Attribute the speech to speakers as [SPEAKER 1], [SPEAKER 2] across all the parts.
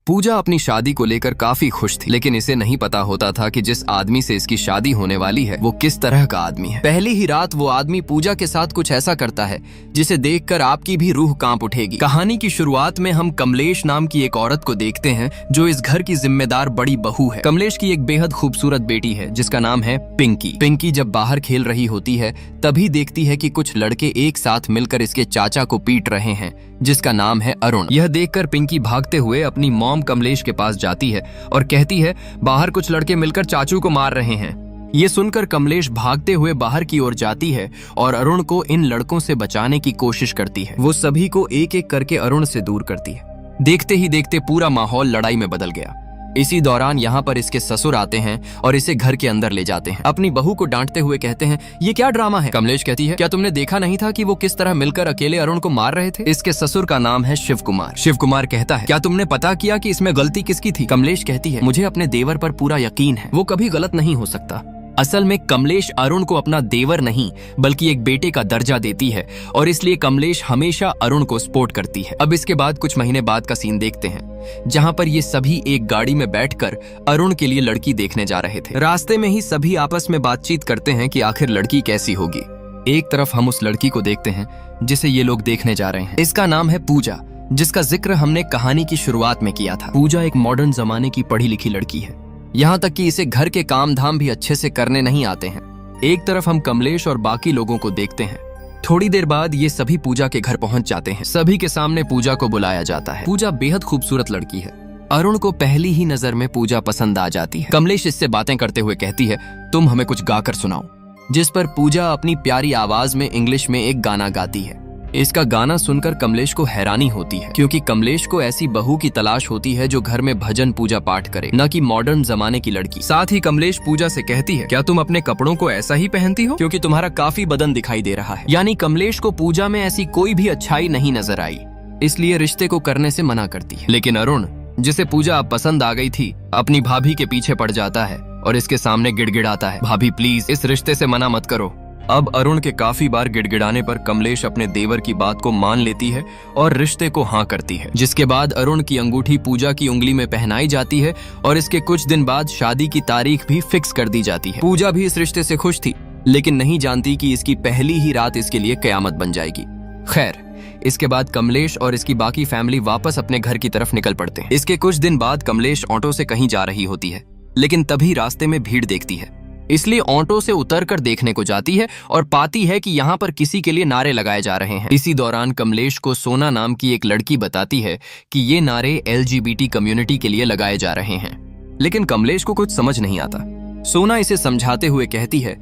[SPEAKER 1] पूजा अपनी शादी को लेकर काफी खुश थी, लेकिन इसे नहीं पता होता था कि जिस आदमी से इसकी शादी होने वाली है वो किस तरह का आदमी है। पहली ही रात वो आदमी पूजा के साथ कुछ ऐसा करता है जिसे देखकर आपकी भी रूह कांप उठेगी। कहानी की शुरुआत में हम कमलेश नाम की एक औरत को देखते हैं जो इस घर की जिम्मेदार बड़ी बहू है। कमलेश की एक बेहद खूबसूरत बेटी है जिसका नाम है पिंकी। पिंकी जब बाहर खेल रही होती है तभी देखती है कि कुछ लड़के एक साथ मिलकर इसके चाचा को पीट रहे हैं जिसका नाम है अरुण। यह देखकर पिंकी भागते हुए अपनी मॉम कमलेश के पास जाती है और कहती है बाहर कुछ लड़के मिलकर चाचू को मार रहे हैं। ये सुनकर कमलेश भागते हुए बाहर की ओर जाती है और अरुण को इन लड़कों से बचाने की कोशिश करती है। वो सभी को एक एक करके अरुण से दूर करती है। देखते ही देखते पूरा माहौल लड़ाई में बदल गया। इसी दौरान यहाँ पर इसके ससुर आते हैं और इसे घर के अंदर ले जाते हैं। अपनी बहू को डांटते हुए कहते हैं ये क्या ड्रामा है। कमलेश कहती है क्या तुमने देखा नहीं था कि वो किस तरह मिलकर अकेले अरुण को मार रहे थे। इसके ससुर का नाम है शिव कुमार। शिव कुमार कहता है क्या तुमने पता किया कि इसमें गलती किसकी थी। कमलेश कहती है मुझे अपने देवर पर पूरा यकीन है, वो कभी गलत नहीं हो सकता। असल में कमलेश अरुण को अपना देवर नहीं बल्कि एक बेटे का दर्जा देती है और इसलिए कमलेश हमेशा अरुण को सपोर्ट करती है। अब इसके बाद कुछ महीने बाद का सीन देखते हैं जहां पर ये सभी एक गाड़ी में बैठकर अरुण के लिए लड़की देखने जा रहे थे। रास्ते में ही सभी आपस में बातचीत करते हैं कि आखिर लड़की कैसी होगी। एक तरफ हम उस लड़की को देखते हैं जिसे ये लोग देखने जा रहे हैं। इसका नाम है पूजा, जिसका जिक्र हमने कहानी की शुरुआत में किया था। पूजा एक मॉडर्न जमाने की पढ़ी लिखी लड़की है, यहाँ तक कि इसे घर के काम धाम भी अच्छे से करने नहीं आते हैं। एक तरफ हम कमलेश और बाकी लोगों को देखते हैं। थोड़ी देर बाद ये सभी पूजा के घर पहुंच जाते हैं। सभी के सामने पूजा को बुलाया जाता है। पूजा बेहद खूबसूरत लड़की है। अरुण को पहली ही नजर में पूजा पसंद आ जाती है। कमलेश इससे बातें करते हुए कहती है तुम हमें कुछ गाकर सुनाओ, जिस पर पूजा अपनी प्यारी आवाज में इंग्लिश में एक गाना गाती है। इसका गाना सुनकर कमलेश को हैरानी होती है क्योंकि कमलेश को ऐसी बहू की तलाश होती है जो घर में भजन पूजा पाठ करे, न कि मॉडर्न जमाने की लड़की। साथ ही कमलेश पूजा से कहती है क्या तुम अपने कपड़ों को ऐसा ही पहनती हो क्योंकि तुम्हारा काफी बदन दिखाई दे रहा है। यानी कमलेश को पूजा में ऐसी कोई भी अच्छाई नहीं नजर आई, इसलिए रिश्ते को करने से मना करती है। लेकिन अरुण, जिसे पूजा अब पसंद आ गई थी, अपनी भाभी के पीछे पड़ जाता है और इसके सामने गिड़गिड़ाता है भाभी प्लीज इस रिश्ते से मना मत करो। अब अरुण के काफी बार गिड़गिड़ाने पर कमलेश अपने देवर की बात को मान लेती है और रिश्ते को हाँ करती है। जिसके बाद अरुण की अंगूठी पूजा की उंगली में पहनाई जाती है और इसके कुछ दिन बाद शादी की तारीख भी फिक्स कर दी जाती है। पूजा भी इस रिश्ते से खुश थी, लेकिन नहीं जानती कि इसकी पहली ही रात इसके लिए कयामत बन जाएगी। खैर, इसके बाद कमलेश और इसकी बाकी फैमिली वापस अपने घर की तरफ निकल पड़ते हैं। इसके कुछ दिन बाद कमलेश ऑटो से कहीं जा रही होती है, लेकिन तभी रास्ते में भीड़ देखती है, इसलिए ऑटो से उतरकर देखने को जाती है और पाती है कि यहाँ पर किसी के लिए नारे लगाए जा रहे हैं। इसी दौरान कमलेश को सोना नाम की एक लड़की बताती है कि ये नारे LGBT कम्युनिटी के लिए लगाए जा रहे हैं, लेकिन कमलेश को कुछ समझ नहीं आता। सोना इसे समझाते हुए कहती है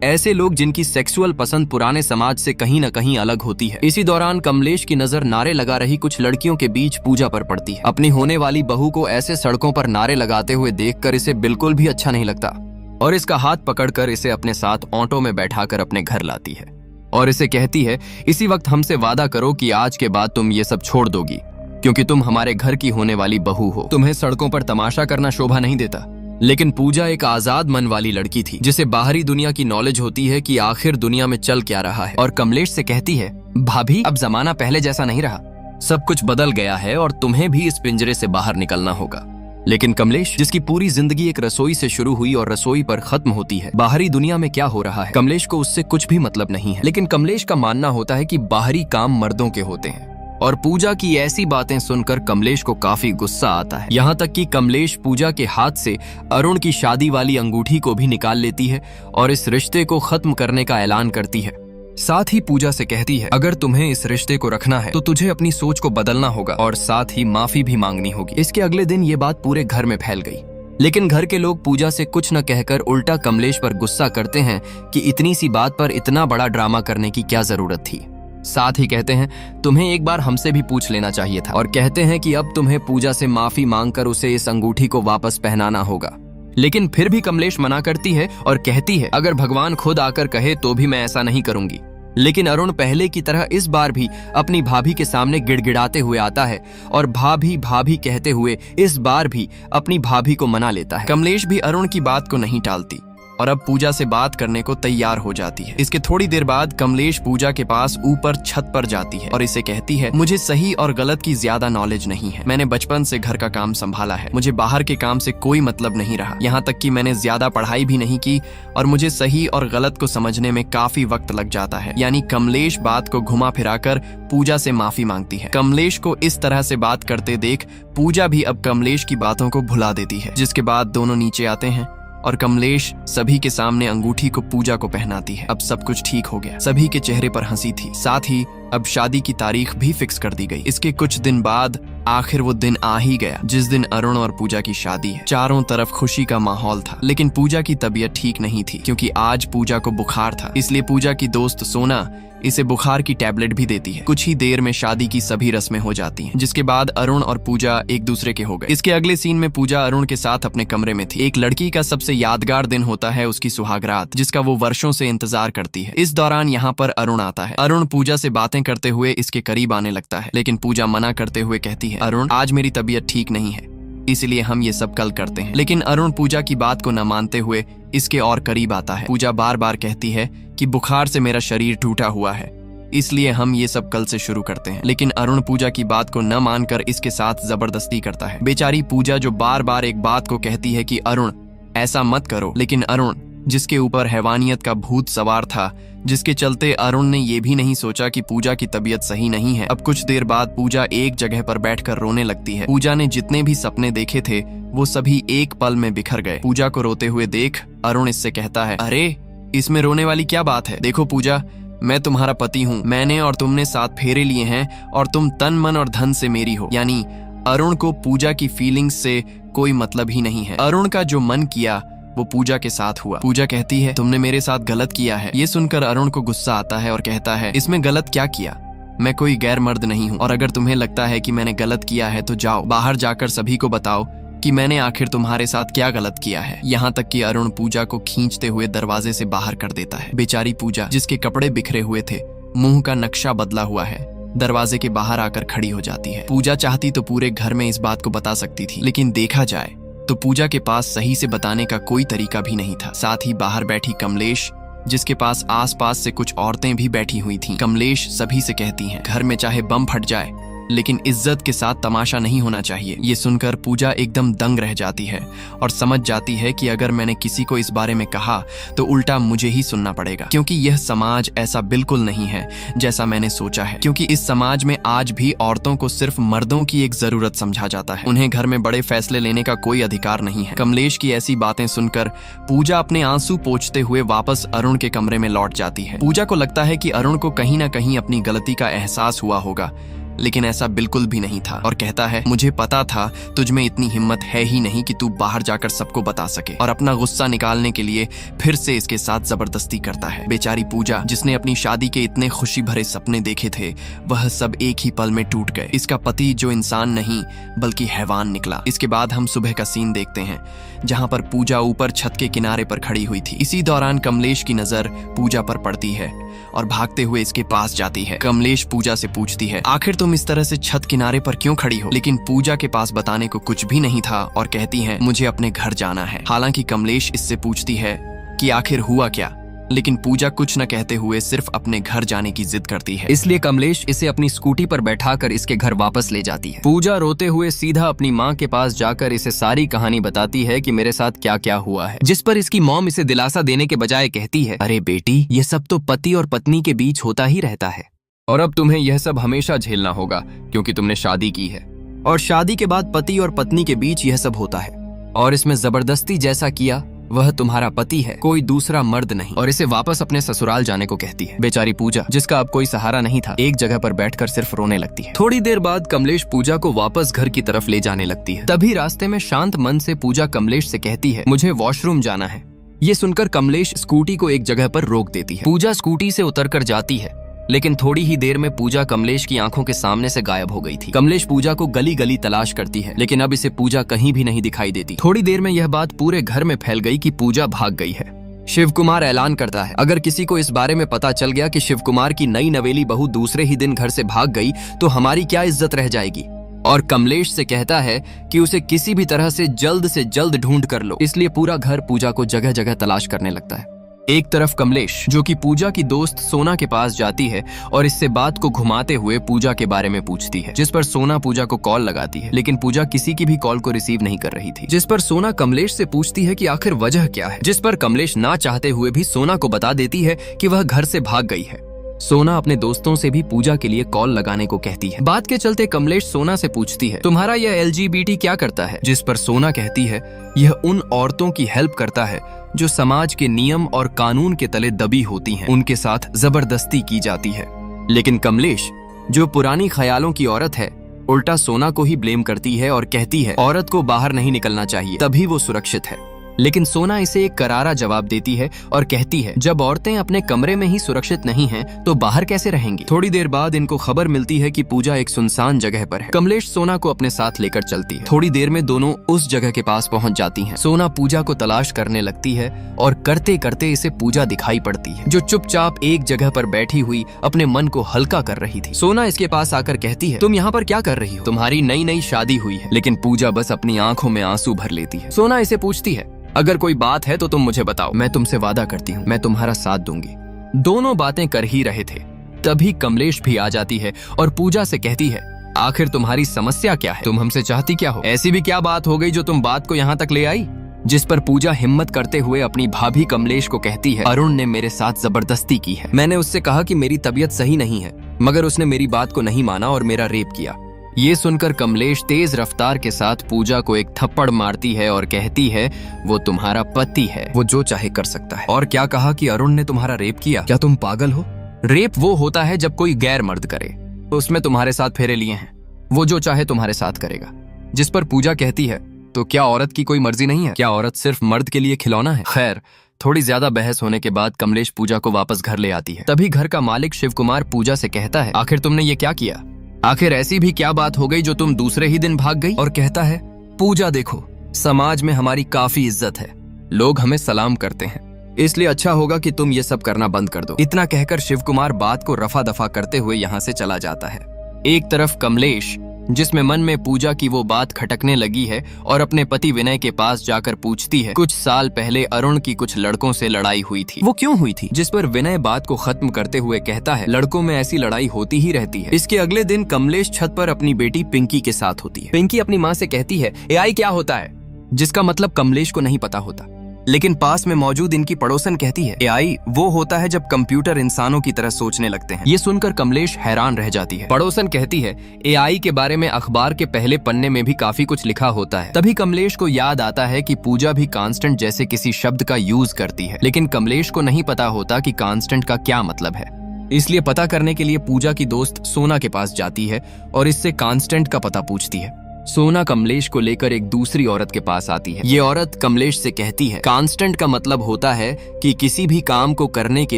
[SPEAKER 1] ऐसे लोग जिनकी सेक्सुअल पसंद पुराने समाज से कहीं न कहीं अलग होती है। इसी दौरान कमलेश की नजर नारे लगा रही कुछ लड़कियों के बीच पूजा पर पड़ती है। अपनी होने वाली बहू को ऐसे सड़कों पर नारे लगाते हुए देखकर इसे बिल्कुल भी अच्छा नहीं लगता और इसका हाथ पकड़कर इसे अपने साथ ऑटो में बैठाकर अपने घर लाती है और इसे कहती है इसी वक्त हमसे वादा करो कि आज के बाद तुम ये सब छोड़ दोगी क्योंकि तुम हमारे घर की होने वाली बहू हो। तुम्हें सड़कों पर तमाशा करना शोभा नहीं देता। लेकिन पूजा एक आजाद मन वाली लड़की थी जिसे बाहरी दुनिया की नॉलेज होती है कि आखिर दुनिया में चल क्या रहा है, और कमलेश से कहती है भाभी अब जमाना पहले जैसा नहीं रहा, सब कुछ बदल गया है और तुम्हें भी इस पिंजरे से बाहर निकलना होगा। लेकिन कमलेश, जिसकी पूरी जिंदगी एक रसोई से शुरू हुई और रसोई पर खत्म होती है, बाहरी दुनिया में क्या हो रहा है कमलेश को उससे कुछ भी मतलब नहीं है। लेकिन कमलेश का मानना होता है कि बाहरी काम मर्दों के होते हैं और पूजा की ऐसी बातें सुनकर कमलेश को काफी गुस्सा आता है। यहाँ तक कि कमलेश पूजा के हाथ से अरुण की शादी वाली अंगूठी को भी निकाल लेती है और इस रिश्ते को खत्म करने का ऐलान करती है। साथ ही पूजा से कहती है अगर तुम्हें इस रिश्ते को रखना है तो तुझे अपनी सोच को बदलना होगा और साथ ही माफी भी मांगनी होगी। इसके अगले दिन ये बात पूरे घर में फैल गई, लेकिन घर के लोग पूजा से कुछ न कहकर उल्टा कमलेश पर गुस्सा करते हैं कि इतनी सी बात पर इतना बड़ा ड्रामा करने की क्या जरूरत थी। साथ ही कहते हैं तुम्हें एक बार हमसे भी पूछ लेना चाहिए था, और कहते हैं कि अब तुम्हें पूजा से माफी मांगकर उसे इस अंगूठी को वापस पहनाना होगा। लेकिन फिर भी कमलेश मना करती है और कहती है अगर भगवान खुद आकर कहे तो भी मैं ऐसा नहीं करूंगी। लेकिन अरुण पहले की तरह इस बार भी अपनी भाभी के सामने गिड़गिड़ाते हुए आता है और भाभी भाभी कहते हुए इस बार भी अपनी भाभी को मना लेता है। कमलेश भी अरुण की बात को नहीं टालती और अब पूजा से बात करने को तैयार हो जाती है। इसके थोड़ी देर बाद कमलेश पूजा के पास ऊपर छत पर जाती है और इसे कहती है, मुझे सही और गलत की ज्यादा नॉलेज नहीं है। मैंने बचपन से घर का काम संभाला है, मुझे बाहर के काम से कोई मतलब नहीं रहा। यहाँ तक कि मैंने ज्यादा पढ़ाई भी नहीं की और मुझे सही और गलत को समझने में काफी वक्त लग जाता है। यानी कमलेश बात को घुमा फिराकर पूजा से माफी मांगती है। कमलेश को इस तरह से बात करते देख पूजा भी अब कमलेश की बातों को भुला देती है, जिसके बाद दोनों नीचे आते हैं और कमलेश सभी के सामने अंगूठी को पूजा को पहनाती है। अब सब कुछ ठीक हो गया, सभी के चेहरे पर हंसी थी। साथ ही अब शादी की तारीख भी फिक्स कर दी गई। इसके कुछ दिन बाद आखिर वो दिन आ ही गया जिस दिन अरुण और पूजा की शादी है। चारों तरफ खुशी का माहौल था, लेकिन पूजा की तबीयत ठीक नहीं थी क्योंकि आज पूजा को बुखार था। इसलिए पूजा की दोस्त सोना इसे बुखार की टैबलेट भी देती है। कुछ ही देर में शादी की सभी रस्में हो जाती हैं, जिसके बाद अरुण और पूजा एक दूसरे के हो गए। इसके अगले सीन में पूजा अरुण के साथ अपने कमरे में थी। एक लड़की का सबसे यादगार दिन होता है उसकी सुहागरात, जिसका वो वर्षों से इंतजार करती है। इस दौरान यहाँ पर अरुण आता है। अरुण पूजा से बातें करते हुए इसके करीब आने लगता है, लेकिन पूजा मना करते हुए कहती है, अरुण आज मेरी तबीयत ठीक नहीं है, इसलिए हम ये सब कल करते हैं। लेकिन अरुण पूजा की बात को न मानते हुए इसके और करीब आता है। पूजा बार बार कहती है कि बुखार से मेरा शरीर टूटा हुआ है, इसलिए हम ये सब कल से शुरू करते हैं। लेकिन अरुण पूजा की बात को न मानकर इसके साथ जबरदस्ती करता है। बेचारी पूजा जो बार बार एक बात को कहती है कि अरुण ऐसा मत करो, लेकिन अरुण जिसके ऊपर हैवानियत का भूत सवार था, जिसके चलते अरुण ने ये भी नहीं सोचा कि पूजा की तबीयत सही नहीं है। अब कुछ देर बाद पूजा एक जगह पर बैठकर रोने लगती है। पूजा ने जितने भी सपने देखे थे वो सभी एक पल में बिखर गए। पूजा को रोते हुए देख अरुण इससे कहता है, अरे इसमें रोने वाली क्या बात है? देखो पूजा, मैं तुम्हारा पति हूँ, मैंने और तुमने 7 फेरे लिए हैं और तुम तन मन और धन से मेरी हो। यानी अरुण को पूजा की फीलिंग्स से कोई मतलब ही नहीं है। अरुण का जो मन किया वो पूजा के साथ हुआ। पूजा कहती है, तुमने मेरे साथ गलत किया है। ये सुनकर अरुण को गुस्सा आता है और कहता है, इसमें गलत क्या किया? मैं कोई गैर मर्द नहीं हूँ, और अगर तुम्हें लगता है कि मैंने गलत किया है तो जाओ बाहर जाकर सभी को बताओ कि मैंने आखिर तुम्हारे साथ क्या गलत किया है। यहाँ तक कि अरुण पूजा को खींचते हुए दरवाजे से बाहर कर देता है। बेचारी पूजा, जिसके कपड़े बिखरे हुए थे, मुंह का नक्शा बदला हुआ है, दरवाजे के बाहर आकर खड़ी हो जाती है। पूजा चाहती तो पूरे घर में इस बात को बता सकती थी, लेकिन देखा जाए तो पूजा के पास सही से बताने का कोई तरीका भी नहीं था। साथ ही बाहर बैठी कमलेश, जिसके पास आसपास से कुछ औरतें भी बैठी हुई थीं। कमलेश सभी से कहती हैं, घर में चाहे बम फट जाए लेकिन इज्जत के साथ तमाशा नहीं होना चाहिए। ये सुनकर पूजा एकदम दंग रह जाती है और समझ जाती है कि अगर मैंने किसी को इस बारे में कहा तो उल्टा मुझे ही सुनना पड़ेगा, क्योंकि यह समाज ऐसा बिल्कुल नहीं है जैसा मैंने सोचा है। क्योंकि इस समाज में आज भी औरतों को सिर्फ मर्दों की एक जरूरत समझा जाता है, उन्हें घर में बड़े फैसले लेने का कोई अधिकार नहीं है। कमलेश की ऐसी बातें सुनकर पूजा अपने आंसू पोंछते हुए वापस अरुण के कमरे में लौट जाती है। पूजा को लगता है कि अरुण को कहीं ना कहीं अपनी गलती का एहसास हुआ होगा, लेकिन ऐसा बिल्कुल भी नहीं था, और कहता है, मुझे पता था तुझ में इतनी हिम्मत है ही नहीं कि तू बाहर जाकर सबको बता सके, और अपना गुस्सा निकालने के लिए फिर से इसके साथ जबरदस्ती करता है। बेचारी पूजा, जिसने अपनी शादी के इतने खुशी भरे सपने देखे थे, वह सब एक ही पल में टूट गए। इसका पति जो इंसान नहीं बल्कि हैवान निकला। इसके बाद हम सुबह का सीन देखते हैं जहाँ पर पूजा ऊपर छत के किनारे पर खड़ी हुई थी। इसी दौरान कमलेश की नजर पूजा पर पड़ती है और भागते हुए इसके पास जाती है। कमलेश पूजा से पूछती है, आखिर तुम इस तरह से छत किनारे पर क्यों खड़ी हो? लेकिन पूजा के पास बताने को कुछ भी नहीं था और कहती है, मुझे अपने घर जाना है। हालांकि कमलेश इससे पूछती है कि आखिर हुआ क्या, लेकिन पूजा कुछ न कहते हुए सिर्फ अपने घर जाने की जिद करती है। इसलिए कमलेश इसे अपनी स्कूटी पर बैठाकर इसके घर वापस ले जाती है। पूजा रोते हुए सीधा अपनी माँ के पास जाकर इसे सारी कहानी बताती है कि मेरे साथ क्या क्या हुआ है, जिस पर इसकी मॉम इसे दिलासा देने के बजाय कहती है, अरे बेटी, ये सब तो पति और पत्नी के बीच होता ही रहता है, और अब तुम्हें यह सब हमेशा झेलना होगा क्योंकि तुमने शादी की है, और शादी के बाद पति और पत्नी के बीच यह सब होता है, और इसमें जबरदस्ती जैसा किया वह तुम्हारा पति है, कोई दूसरा मर्द नहीं, और इसे वापस अपने ससुराल जाने को कहती है। बेचारी पूजा, जिसका अब कोई सहारा नहीं था, एक जगह पर बैठकर सिर्फ रोने लगती है। थोड़ी देर बाद कमलेश पूजा को वापस घर की तरफ ले जाने लगती है। तभी रास्ते में शांत मन से पूजा कमलेश से कहती है, मुझे वॉशरूम जाना है। ये सुनकर कमलेश स्कूटी को एक जगह पर रोक देती है। पूजा स्कूटी से उतरकर जाती है, लेकिन थोड़ी ही देर में पूजा कमलेश की आंखों के सामने से गायब हो गई थी। कमलेश पूजा को गली गली तलाश करती है, लेकिन अब इसे पूजा कहीं भी नहीं दिखाई देती। थोड़ी देर में यह बात पूरे घर में फैल गई कि पूजा भाग गई है। शिव कुमार ऐलान करता है, अगर किसी को इस बारे में पता चल गया कि शिव कुमार की नई नवेली बहू दूसरे ही दिन घर से भाग गई तो हमारी क्या इज्जत रह जाएगी। और कमलेश से कहता है कि उसे किसी भी तरह से जल्द ढूंढ कर लो। इसलिए पूरा घर पूजा को जगह जगह तलाश करने लगता है। एक तरफ कमलेश, जो कि पूजा की दोस्त सोना के पास जाती है और इससे बात को घुमाते हुए पूजा के बारे में पूछती है, जिस पर सोना पूजा को कॉल लगाती है, लेकिन पूजा किसी की भी कॉल को रिसीव नहीं कर रही थी। जिस पर सोना कमलेश से पूछती है कि आखिर वजह क्या है, जिस पर कमलेश ना चाहते हुए भी सोना को बता देती है कि वह घर से भाग गई है। सोना अपने दोस्तों से भी पूजा के लिए कॉल लगाने को कहती है। बात के चलते कमलेश सोना से पूछती है, तुम्हारा यह LGBT क्या करता है? जिस पर सोना कहती है, यह उन औरतों की हेल्प करता है जो समाज के नियम और कानून के तले दबी होती हैं, उनके साथ जबरदस्ती की जाती है। लेकिन कमलेश, जो पुरानी ख्यालों की औरत है, उल्टा सोना को ही ब्लेम करती है और कहती है औरत को बाहर नहीं निकलना चाहिए, तभी वो सुरक्षित है। लेकिन सोना इसे एक करारा जवाब देती है और कहती है, जब औरतें अपने कमरे में ही सुरक्षित नहीं हैं, तो बाहर कैसे रहेंगी? थोड़ी देर बाद इनको खबर मिलती है कि पूजा एक सुनसान जगह पर है। कमलेश सोना को अपने साथ लेकर चलती है। थोड़ी देर में दोनों उस जगह के पास पहुंच जाती हैं। सोना पूजा को तलाश करने लगती है और करते करते इसे पूजा दिखाई पड़ती है, जो चुपचाप एक जगह पर बैठी हुई अपने मन को हल्का कर रही थी। सोना इसके पास आकर कहती है, तुम यहाँ पर क्या कर रही हो? तुम्हारी नई शादी हुई है। लेकिन पूजा बस अपनी आंखों में आंसू भर लेती है। सोना इसे पूछती है, अगर कोई बात है तो तुम मुझे बताओ, मैं तुमसे वादा करती हूँ, मैं तुम्हारा साथ दूंगी। दोनों बातें कर ही रहे थे, तभी कमलेश भी आ जाती है और पूजा से कहती है, आखिर तुम्हारी समस्या क्या है? तुम हमसे चाहती क्या हो? ऐसी भी क्या बात हो गई जो तुम बात को यहाँ तक ले आई? जिस पर पूजा हिम्मत करते हुए अपनी भाभी कमलेश को कहती है, अरुण ने मेरे साथ जबरदस्ती की है। मैंने उससे कहा कि मेरी तबीयत सही नहीं है, मगर उसने मेरी बात को नहीं माना और मेरा रेप किया। ये सुनकर कमलेश तेज रफ्तार के साथ पूजा को एक थप्पड़ मारती है और कहती है, वो तुम्हारा पति है, वो जो चाहे कर सकता है। और क्या कहा कि अरुण ने तुम्हारा रेप किया? क्या तुम पागल हो? रेप वो होता है जब कोई गैर मर्द करे, तो उसमें तुम्हारे साथ फेरे लिए हैं, वो जो चाहे तुम्हारे साथ करेगा। जिस पर पूजा कहती है, तो क्या औरत की कोई मर्जी नहीं है? क्या औरत सिर्फ मर्द के लिए खिलौना है? खैर, थोड़ी ज्यादा बहस होने के बाद कमलेश पूजा को वापस घर ले आती है। तभी घर का मालिक शिव कुमार पूजा से कहता है, आखिर तुमने ये क्या किया? आखिर ऐसी भी क्या बात हो गई जो तुम दूसरे ही दिन भाग गई? और कहता है, पूजा देखो, समाज में हमारी काफी इज्जत है, लोग हमें सलाम करते हैं, इसलिए अच्छा होगा कि तुम ये सब करना बंद कर दो। इतना कहकर शिव कुमार बात को रफा दफा करते हुए यहाँ से चला जाता है। एक तरफ कमलेश, जिसमें मन में पूजा की वो बात खटकने लगी है और अपने पति विनय के पास जाकर पूछती है, कुछ साल पहले अरुण की कुछ लड़कों से लड़ाई हुई थी, वो क्यों हुई थी? जिस पर विनय बात को खत्म करते हुए कहता है, लड़कों में ऐसी लड़ाई होती ही रहती है। इसके अगले दिन कमलेश छत पर अपनी बेटी पिंकी के साथ होती है। पिंकी अपनी माँ से कहती है, AI क्या होता है? जिसका मतलब कमलेश को नहीं पता होता, लेकिन पास में मौजूद इनकी पड़ोसन कहती है, AI वो होता है जब कंप्यूटर इंसानों की तरह सोचने लगते हैं। ये सुनकर कमलेश हैरान रह जाती है। पड़ोसन कहती है, AI के बारे में अखबार के पहले पन्ने में भी काफी कुछ लिखा होता है। तभी कमलेश को याद आता है कि पूजा भी कांस्टेंट जैसे किसी शब्द का यूज करती है, लेकिन कमलेश को नहीं पता होता कि कांस्टेंट का क्या मतलब है। इसलिए पता करने के लिए पूजा की दोस्त सोना के पास जाती है और इससे कांस्टेंट का पता पूछती है। सोना कमलेश को लेकर एक दूसरी औरत के पास आती है। ये औरत कमलेश से कहती है, कांस्टेंट का मतलब होता है कि किसी भी काम को करने के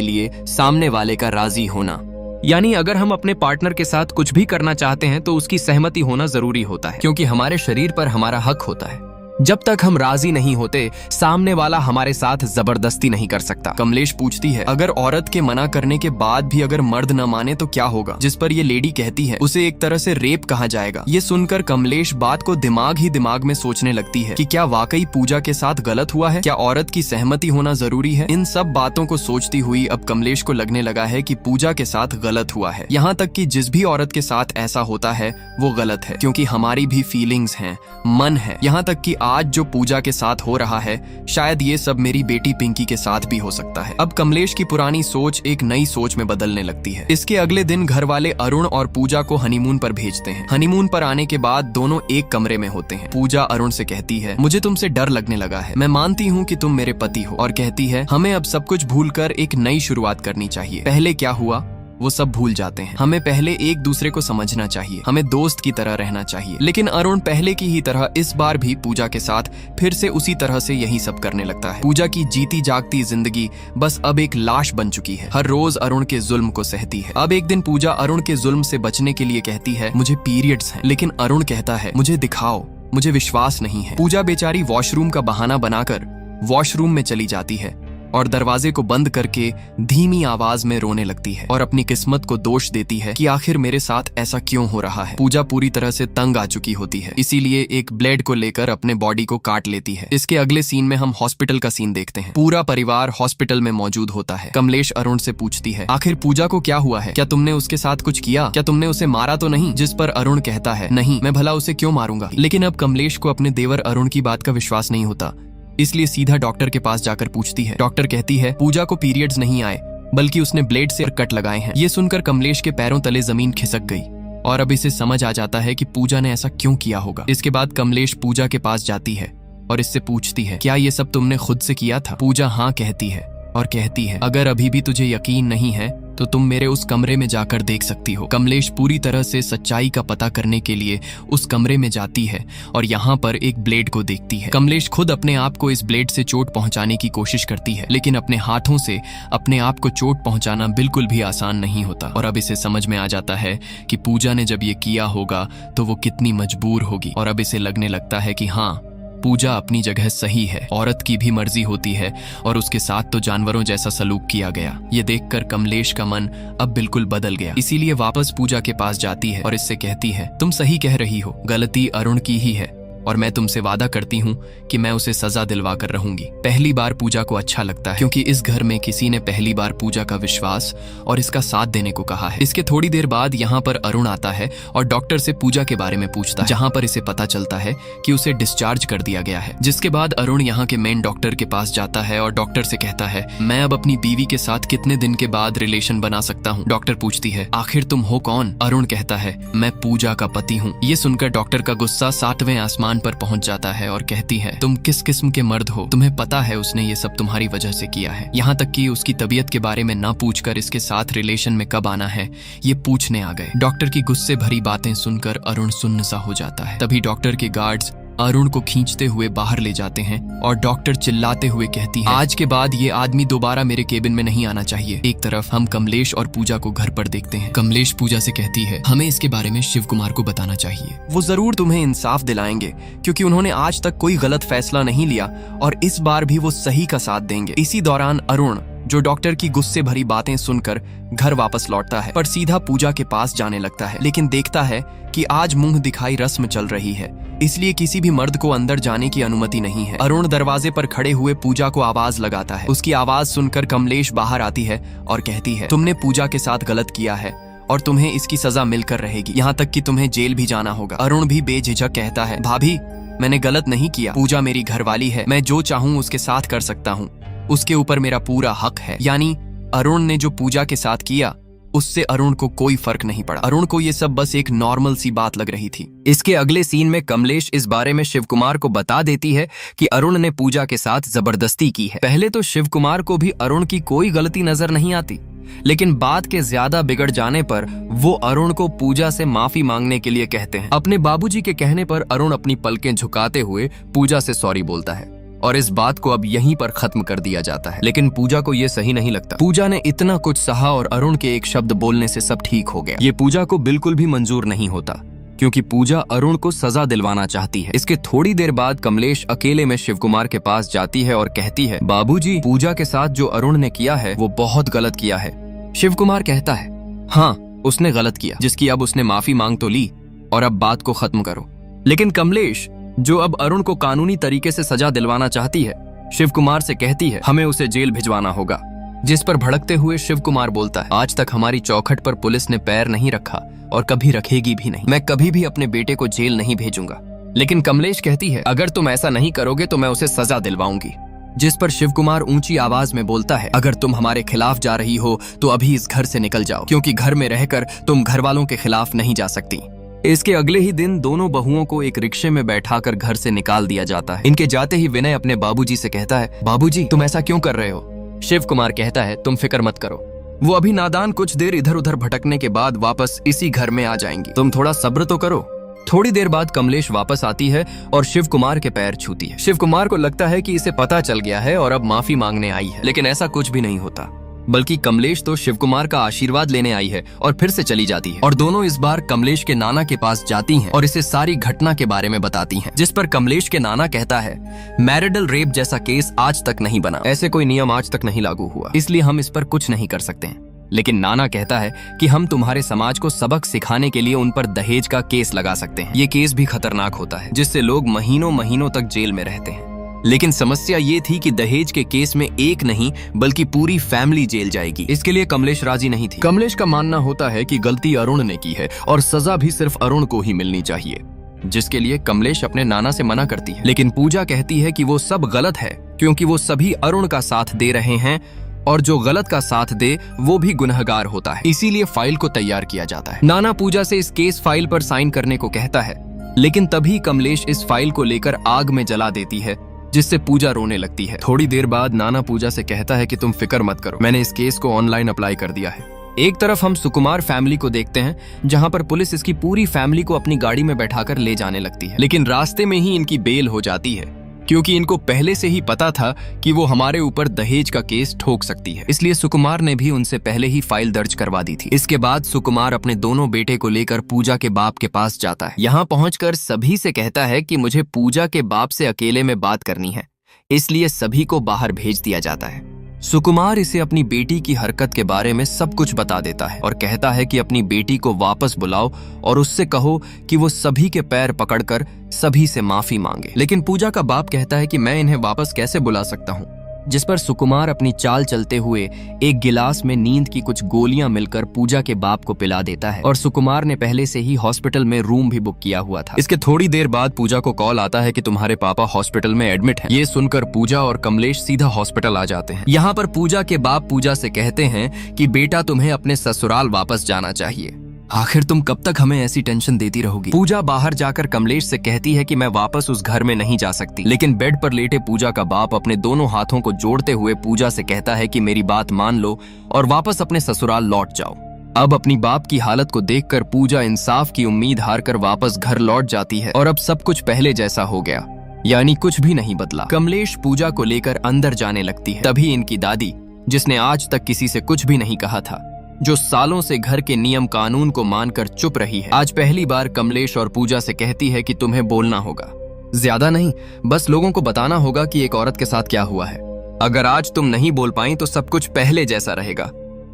[SPEAKER 1] लिए सामने वाले का राजी होना। यानी अगर हम अपने पार्टनर के साथ कुछ भी करना चाहते हैं तो उसकी सहमति होना जरूरी होता है, क्योंकि हमारे शरीर पर हमारा हक होता है। जब तक हम राजी नहीं होते, सामने वाला हमारे साथ जबरदस्ती नहीं कर सकता। कमलेश पूछती है, अगर औरत के मना करने के बाद भी अगर मर्द न माने तो क्या होगा? जिस पर ये लेडी कहती है, उसे एक तरह से रेप कहा जाएगा। ये सुनकर कमलेश बात को दिमाग ही दिमाग में सोचने लगती है कि क्या वाकई पूजा के साथ गलत हुआ है? क्या औरत की सहमति होना जरूरी है? इन सब बातों को सोचती हुई अब कमलेश को लगने लगा है कि पूजा के साथ गलत हुआ है। यहाँ तक कि जिस भी औरत के साथ ऐसा होता है वो गलत है, क्योंकि हमारी भी फीलिंग्स हैं, मन है। यहाँ तक कि आज जो पूजा के साथ हो रहा है, शायद ये सब मेरी बेटी पिंकी के साथ भी हो सकता है। अब कमलेश की पुरानी सोच एक नई सोच में बदलने लगती है। इसके अगले दिन घर वाले अरुण और पूजा को हनीमून पर भेजते हैं। हनीमून पर आने के बाद दोनों एक कमरे में होते हैं। पूजा अरुण से कहती है, मुझे तुमसे डर लगने लगा है, मैं मानती हूँ कि तुम मेरे पति हो। और कहती है, हमें अब सब कुछ भूलकर एक नई शुरुआत करनी चाहिए। पहले क्या हुआ वो सब भूल जाते हैं। हमें पहले एक दूसरे को समझना चाहिए, हमें दोस्त की तरह रहना चाहिए। लेकिन अरुण पहले की ही तरह इस बार भी पूजा के साथ फिर से उसी तरह से यही सब करने लगता है। पूजा की जीती जागती जिंदगी बस अब एक लाश बन चुकी है। हर रोज अरुण के जुल्म को सहती है। अब एक दिन पूजा अरुण के जुल्म से बचने के लिए कहती है, मुझे पीरियड्स हैं। लेकिन अरुण कहता है, मुझे दिखाओ, मुझे विश्वास नहीं है। पूजा बेचारी वॉशरूम का बहाना बनाकर वॉशरूम में चली जाती है और दरवाजे को बंद करके धीमी आवाज में रोने लगती है और अपनी किस्मत को दोष देती है कि आखिर मेरे साथ ऐसा क्यों हो रहा है। पूजा पूरी तरह से तंग आ चुकी होती है, इसीलिए एक ब्लेड को लेकर अपने बॉडी को काट लेती है। इसके अगले सीन में हम हॉस्पिटल का सीन देखते हैं। पूरा परिवार हॉस्पिटल में मौजूद होता है। कमलेश अरुण से पूछती है, आखिर पूजा को क्या हुआ है? क्या तुमने उसके साथ कुछ किया? क्या तुमने उसे मारा तो नहीं? जिस पर अरुण कहता है, नहीं, मैं भला उसे क्यों मारूंगा। लेकिन अब कमलेश को अपने देवर अरुण की बात का विश्वास नहीं होता, इसलिए सीधा डॉक्टर के पास जाकर पूछती है। डॉक्टर कहती है, पूजा को पीरियड्स नहीं आए, बल्कि उसने ब्लेड से कट लगाए हैं। ये सुनकर कमलेश के पैरों तले जमीन खिसक गई और अब इसे समझ आ जाता है कि पूजा ने ऐसा क्यों किया होगा। इसके बाद कमलेश पूजा के पास जाती है और इससे पूछती है, क्या ये सब तुमने खुद से किया था? पूजा हाँ कहती है और कहती है, अगर अभी भी तुझे यकीन नहीं है तो तुम मेरे उस कमरे में जाकर देख सकती हो। कमलेश पूरी तरह से सच्चाई का पता करने के लिए उस कमरे में जाती है और यहाँ पर एक ब्लेड को देखती है। कमलेश खुद अपने आप को इस ब्लेड से चोट पहुंचाने की कोशिश करती है, लेकिन अपने हाथों से अपने आप को चोट पहुंचाना बिल्कुल भी आसान नहीं होता और अब इसे समझ में आ जाता है कि पूजा ने जब ये किया होगा तो वो कितनी मजबूर होगी और अब इसे लगने लगता है कि हाँ, पूजा अपनी जगह सही है। औरत की भी मर्जी होती है और उसके साथ तो जानवरों जैसा सलूक किया गया। ये देखकर कमलेश का मन अब बिल्कुल बदल गया, इसीलिए वापस पूजा के पास जाती है और इससे कहती है, तुम सही कह रही हो, गलती अरुण की ही है और मैं तुमसे वादा करती हूँ कि मैं उसे सजा दिलवा कर रहूंगी। पहली बार पूजा को अच्छा लगता है क्योंकि इस घर में किसी ने पहली बार पूजा का विश्वास और इसका साथ देने को कहा है। इसके थोड़ी देर बाद यहाँ पर अरुण आता है और डॉक्टर से पूजा के बारे में पूछता है, जहाँ पर इसे पता चलता है कि उसे डिस्चार्ज कर दिया गया है। जिसके बाद अरुण यहाँ के मेन डॉक्टर के पास जाता है और डॉक्टर से कहता है, मैं अब अपनी बीवी के साथ कितने दिन के बाद रिलेशन बना सकता हूँ? डॉक्टर पूछती है, आखिर तुम हो कौन? अरुण कहता है, मैं पूजा का पति हूँ। ये सुनकर डॉक्टर का गुस्सा 7वें आसमान पर पहुंच जाता है और कहती है, तुम किस किस्म के मर्द हो? तुम्हें पता है उसने ये सब तुम्हारी वजह से किया है। यहाँ तक कि उसकी तबीयत के बारे में ना पूछकर इसके साथ रिलेशन में कब आना है ये पूछने आ गए। डॉक्टर की गुस्से भरी बातें सुनकर अरुण सुन्न सा हो जाता है। तभी डॉक्टर के गार्ड्स अरुण को खींचते हुए बाहर ले जाते हैं और डॉक्टर चिल्लाते हुए कहती है, आज के बाद ये आदमी दोबारा मेरे केबिन में नहीं आना चाहिए। एक तरफ हम कमलेश और पूजा को घर पर देखते हैं। कमलेश पूजा से कहती है, हमें इसके बारे में शिव कुमार को बताना चाहिए, वो जरूर तुम्हें इंसाफ दिलाएंगे क्योंकि उन्होंने आज तक कोई गलत फैसला नहीं लिया और इस बार भी वो सही का साथ देंगे। इसी दौरान अरुण, जो डॉक्टर की गुस्से भरी बातें सुनकर घर वापस लौटता है, पर सीधा पूजा के पास जाने लगता है, लेकिन देखता है कि आज मुंह दिखाई रस्म चल रही है, इसलिए किसी भी मर्द को अंदर जाने की अनुमति नहीं है। अरुण दरवाजे पर खड़े हुए पूजा को आवाज लगाता है। उसकी आवाज सुनकर कमलेश बाहर आती है और कहती है, तुमने पूजा के साथ गलत किया है और तुम्हें इसकी सजा मिलकर रहेगी, यहाँ तक कि तुम्हें जेल भी जाना होगा। अरुण भी बेझिझक कहता है, भाभी, मैंने गलत नहीं किया, पूजा मेरी घरवाली है, मैं जो चाहूँ उसके साथ कर सकता हूँ, उसके ऊपर मेरा पूरा हक है। यानी अरुण ने जो पूजा के साथ किया उससे अरुण को कोई फर्क नहीं पड़ा। अरुण को ये सब बस एक नॉर्मल सी बात लग रही थी। इसके अगले सीन में कमलेश इस बारे में शिव कुमार को बता देती है कि अरुण ने पूजा के साथ जबरदस्ती की है। पहले तो शिव कुमार को भी अरुण की कोई गलती नजर नहीं आती, लेकिन बात के ज्यादा बिगड़ जाने पर वो अरुण को पूजा से माफी मांगने के लिए कहते हैं। अपने बाबूजी के कहने पर अरुण अपनी पलकें झुकाते हुए पूजा से सॉरी बोलता है और इस बात को अब यहीं पर खत्म कर दिया जाता है। लेकिन पूजा को ये सही नहीं लगता। पूजा ने इतना कुछ सहा और अरुण के एक शब्द बोलने से सब ठीक हो गया। ये पूजा को बिल्कुल भी मंजूर नहीं होता क्योंकि पूजा अरुण को सजा दिलवाना चाहती है। इसके थोड़ी देर बाद कमलेश अकेले में शिव कुमार के पास जाती है और कहती है, बाबूजी, पूजा के साथ जो अरुण ने किया है वो बहुत गलत किया है। शिव कुमार कहता है, हाँ, उसने गलत किया, जिसकी अब उसने माफी मांग तो ली और अब बात को खत्म करो। लेकिन कमलेश, जो अब अरुण को कानूनी तरीके से सजा दिलवाना चाहती है, शिव कुमार से कहती है, हमें उसे जेल भिजवाना होगा। जिस पर भड़कते हुए शिव कुमार बोलता है, आज तक हमारी चौखट पर पुलिस ने पैर नहीं रखा और कभी रखेगी भी नहीं। मैं कभी भी अपने बेटे को जेल नहीं भेजूंगा। लेकिन कमलेश कहती है, अगर तुम ऐसा नहीं करोगे तो मैं उसे सजा दिलवाऊंगी। जिस पर शिव कुमार ऊंची आवाज में बोलता है, अगर तुम हमारे खिलाफ जा रही हो तो अभी इस घर से निकल जाओ, क्योंकि घर में रहकर तुम घर वालों के खिलाफ नहीं जा सकती। इसके अगले ही दिन दोनों बहुओं को एक रिक्शे में बैठाकर घर से निकाल दिया जाता है। इनके जाते ही विनय अपने बाबूजी से कहता है, बाबूजी, तुम ऐसा क्यों कर रहे हो? शिव कुमार कहता है, तुम फिक्र मत करो, वो अभी नादान कुछ देर इधर उधर भटकने के बाद वापस इसी घर में आ जाएंगी, तुम थोड़ा सब्र तो करो। थोड़ी देर बाद कमलेश वापस आती है और शिव कुमार के पैर छूती है। शिव कुमार को लगता है कि इसे पता चल गया है और अब माफी मांगने आई है, लेकिन ऐसा कुछ भी नहीं होता। बल्कि कमलेश तो शिवकुमार का आशीर्वाद लेने आई है और फिर से चली जाती है। और दोनों इस बार कमलेश के नाना के पास जाती हैं और इसे सारी घटना के बारे में बताती हैं, जिस पर कमलेश के नाना कहता है, मैरिडल रेप जैसा केस आज तक नहीं बना, ऐसे कोई नियम आज तक नहीं लागू हुआ, इसलिए हम इस पर कुछ नहीं कर सकते हैं। लेकिन नाना कहता है कि हम तुम्हारे समाज को सबक सिखाने के लिए उन पर दहेज का केस लगा सकते हैं। ये केस भी खतरनाक होता है, जिससे लोग महीनों महीनों तक जेल में रहते हैं। लेकिन समस्या ये थी कि दहेज के केस में एक नहीं बल्कि पूरी फैमिली जेल जाएगी। इसके लिए कमलेश राजी नहीं थी। कमलेश का मानना होता है कि गलती अरुण ने की है और सजा भी सिर्फ अरुण को ही मिलनी चाहिए, जिसके लिए कमलेश अपने नाना से मना करती है। लेकिन पूजा कहती है कि वो सब गलत है, क्योंकि वो सभी अरुण का साथ दे रहे हैं और जो गलत का साथ दे वो भी गुनहगार होता है। इसीलिए फाइल को तैयार किया जाता है। नाना पूजा से इस केस फाइल पर साइन करने को कहता है, लेकिन तभी कमलेश इस फाइल को लेकर आग में जला देती है, जिससे पूजा रोने लगती है। थोड़ी देर बाद नाना पूजा से कहता है कि तुम फिक्र मत करो, मैंने इस केस को ऑनलाइन अप्लाई कर दिया है। एक तरफ हम सुकुमार फैमिली को देखते हैं, जहां पर पुलिस इसकी पूरी फैमिली को अपनी गाड़ी में बैठाकर ले जाने लगती है। लेकिन रास्ते में ही इनकी बेल हो जाती है, क्योंकि इनको पहले से ही पता था कि वो हमारे ऊपर दहेज का केस ठोक सकती है। इसलिए सुकुमार ने भी उनसे पहले ही फाइल दर्ज करवा दी थी। इसके बाद सुकुमार अपने दोनों बेटे को लेकर पूजा के बाप के पास जाता है। यहाँ पहुंचकर सभी से कहता है कि मुझे पूजा के बाप से अकेले में बात करनी है, इसलिए सभी को बाहर भेज दिया जाता है। सुकुमार इसे अपनी बेटी की हरकत के बारे में सब कुछ बता देता है और कहता है कि अपनी बेटी को वापस बुलाओ और उससे कहो कि वो सभी के पैर पकड़कर सभी से माफी मांगे। लेकिन पूजा का बाप कहता है कि मैं इन्हें वापस कैसे बुला सकता हूँ, जिस पर सुकुमार अपनी चाल चलते हुए एक गिलास में नींद की कुछ गोलियां मिलकर पूजा के बाप को पिला देता है। और सुकुमार ने पहले से ही हॉस्पिटल में रूम भी बुक किया हुआ था। इसके थोड़ी देर बाद पूजा को कॉल आता है कि तुम्हारे पापा हॉस्पिटल में एडमिट हैं। ये सुनकर पूजा और कमलेश सीधा हॉस्पिटल आ जाते हैं। यहाँ पर पूजा के बाप पूजा से कहते हैं कि बेटा तुम्हें अपने ससुराल वापस जाना चाहिए, आखिर तुम कब तक हमें ऐसी टेंशन देती रहोगी। पूजा बाहर जाकर कमलेश से कहती है कि मैं वापस उस घर में नहीं जा सकती। लेकिन बेड पर लेटे पूजा का बाप अपने दोनों हाथों को जोड़ते हुए पूजा से कहता है कि मेरी बात मान लो और वापस अपने ससुराल लौट जाओ। अब अपनी बाप की हालत को देखकर पूजा इंसाफ की उम्मीद हारकर वापस घर लौट जाती है और अब सब कुछ पहले जैसा हो गया, यानी कुछ भी नहीं बदला। कमलेश पूजा को लेकर अंदर जाने लगती है। तभी इनकी दादी, जिसने आज तक किसी से कुछ भी नहीं कहा था, जो सालों से घर के नियम कानून को मानकर चुप रही है, आज पहली बार कमलेश और पूजा से कहती है कि तुम्हें बोलना होगा, ज्यादा नहीं, बस लोगों को बताना होगा कि एक औरत के साथ क्या हुआ है। अगर आज तुम नहीं बोल पाई तो सब कुछ पहले जैसा रहेगा,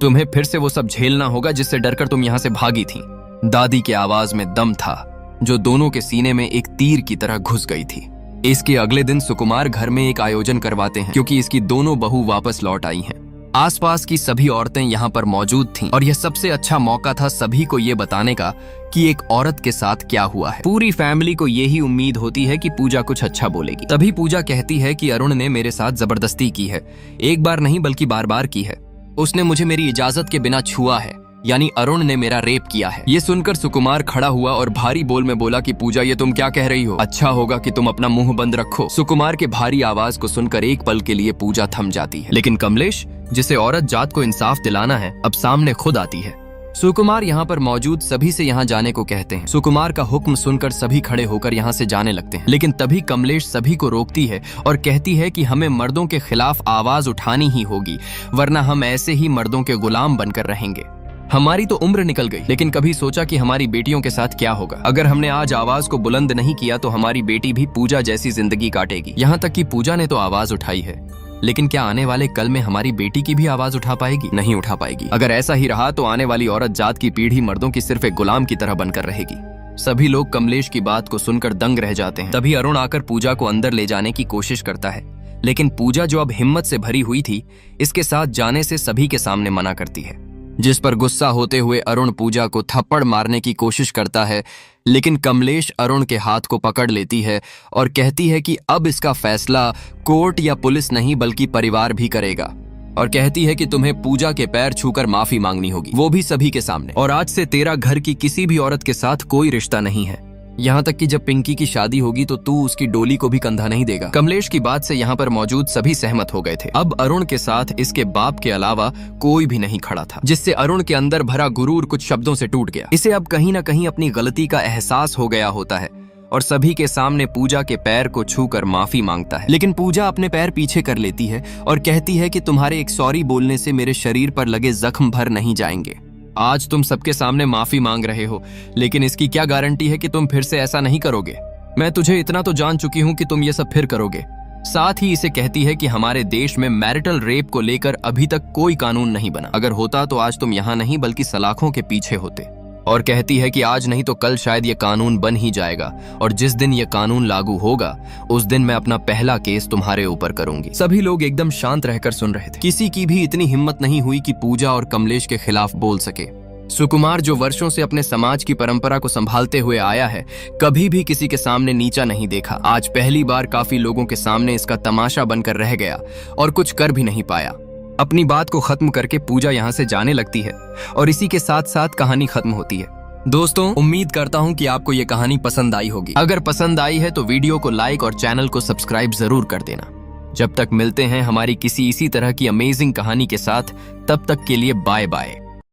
[SPEAKER 1] तुम्हें फिर से वो सब झेलना होगा जिससे डरकर तुम यहाँ से भागी थी। दादी की आवाज में दम था, जो दोनों के सीने में एक तीर की तरह घुस गई थी। इसके अगले दिन सुकुमार घर में एक आयोजन करवाते हैं, क्योंकि इसकी दोनों बहू वापस लौट आई हैं। आसपास की सभी औरतें यहाँ पर मौजूद थीं और यह सबसे अच्छा मौका था सभी को ये बताने का कि एक औरत के साथ क्या हुआ है। पूरी फैमिली को यही उम्मीद होती है कि पूजा कुछ अच्छा बोलेगी। तभी पूजा कहती है कि अरुण ने मेरे साथ जबरदस्ती की है, एक बार नहीं बल्कि बार बार की है। उसने मुझे मेरी इजाजत के बिना छुआ है, यानी अरुण ने मेरा रेप किया है। ये सुनकर सुकुमार खड़ा हुआ और भारी बोल में बोला कि पूजा ये तुम क्या कह रही हो, अच्छा होगा कि तुम अपना मुंह बंद रखो। सुकुमार के भारी आवाज को सुनकर एक पल के लिए पूजा थम जाती है। लेकिन कमलेश, जिसे औरत जात को इंसाफ दिलाना है, अब सामने खुद आती है। सुकुमार यहाँ पर मौजूद सभी से यहाँ जाने को कहते हैं। सुकुमार का हुक्म सुनकर सभी खड़े होकर यहाँ से जाने लगते हैं। लेकिन तभी कमलेश सभी को रोकती है और कहती है कि हमें मर्दों के खिलाफ आवाज उठानी ही होगी, वरना हम ऐसे ही मर्दों के गुलाम बनकर रहेंगे। हमारी तो उम्र निकल गई, लेकिन कभी सोचा कि हमारी बेटियों के साथ क्या होगा। अगर हमने आज आवाज को बुलंद नहीं किया तो हमारी बेटी भी पूजा जैसी जिंदगी काटेगी। यहाँ तक कि पूजा ने तो आवाज उठाई है, लेकिन क्या आने वाले कल में हमारी बेटी की भी आवाज उठा पाएगी? नहीं उठा पाएगी। अगर ऐसा ही रहा तो आने वाली औरत जात की पीढ़ी मर्दों की सिर्फ एक गुलाम की तरह बनकर रहेगी। सभी लोग कमलेश की बात को सुनकर दंग रह जाते हैं। तभी अरुण आकर पूजा को अंदर ले जाने की कोशिश करता है, लेकिन पूजा, जो अब हिम्मत से भरी हुई थी, इसके साथ जाने से सभी के सामने मना करती है। जिस पर गुस्सा होते हुए अरुण पूजा को थप्पड़ मारने की कोशिश करता है, लेकिन कमलेश अरुण के हाथ को पकड़ लेती है और कहती है कि अब इसका फैसला कोर्ट या पुलिस नहीं बल्कि परिवार भी करेगा, और कहती है कि तुम्हें पूजा के पैर छूकर माफी मांगनी होगी, वो भी सभी के सामने। और आज से तेरा घर की किसी भी औरत के साथ कोई रिश्ता नहीं है, यहाँ तक कि जब पिंकी की शादी होगी तो तू उसकी डोली को भी कंधा नहीं देगा। कमलेश की बात से यहाँ पर मौजूद सभी सहमत हो गए थे। अब अरुण के साथ इसके बाप के अलावा कोई भी नहीं खड़ा था, जिससे अरुण के अंदर भरा गुरूर कुछ शब्दों से टूट गया। इसे अब कहीं ना कहीं अपनी गलती का एहसास हो गया होता है और सभी के सामने पूजा के पैर को छूकर माफी मांगता है। लेकिन पूजा अपने पैर पीछे कर लेती है और कहती है कि तुम्हारे एक सॉरी बोलने से मेरे शरीर पर लगे जख्म भर नहीं जाएंगे। आज तुम सबके सामने माफी मांग रहे हो, लेकिन इसकी क्या गारंटी है कि तुम फिर से ऐसा नहीं करोगे? मैं तुझे इतना तो जान चुकी हूँ कि तुम ये सब फिर करोगे। साथ ही इसे कहती है कि हमारे देश में मैरिटल रेप को लेकर अभी तक कोई कानून नहीं बना। अगर होता तो आज तुम यहाँ नहीं बल्कि सलाखों के पीछे होते। और कहती है कि आज नहीं तो कल शायद ये कानून बन ही जाएगा, और जिस दिन ये कानून लागू होगा उस दिन मैं अपना पहला केस तुम्हारे ऊपर करूंगी। सभी लोग एकदम शांत रहकर सुन रहे थे। किसी की भी इतनी हिम्मत नहीं हुई कि पूजा और कमलेश के खिलाफ बोल सके। सुकुमार, जो वर्षों से अपने समाज की परंपरा को संभालते हुए आया है, कभी भी किसी के सामने नीचा नहीं देखा। आज पहली बार काफी लोगों के सामने इसका तमाशा बनकर रह गया और कुछ कर भी नहीं पाया। अपनी बात को खत्म करके पूजा यहाँ से जाने लगती है और इसी के साथ साथ कहानी खत्म होती है। दोस्तों, उम्मीद करता हूँ कि आपको ये कहानी पसंद आई होगी। अगर पसंद आई है तो वीडियो को लाइक और चैनल को सब्सक्राइब जरूर कर देना। जब तक मिलते हैं हमारी किसी इसी तरह की अमेजिंग कहानी के साथ, तब तक के लिए बाय बाय।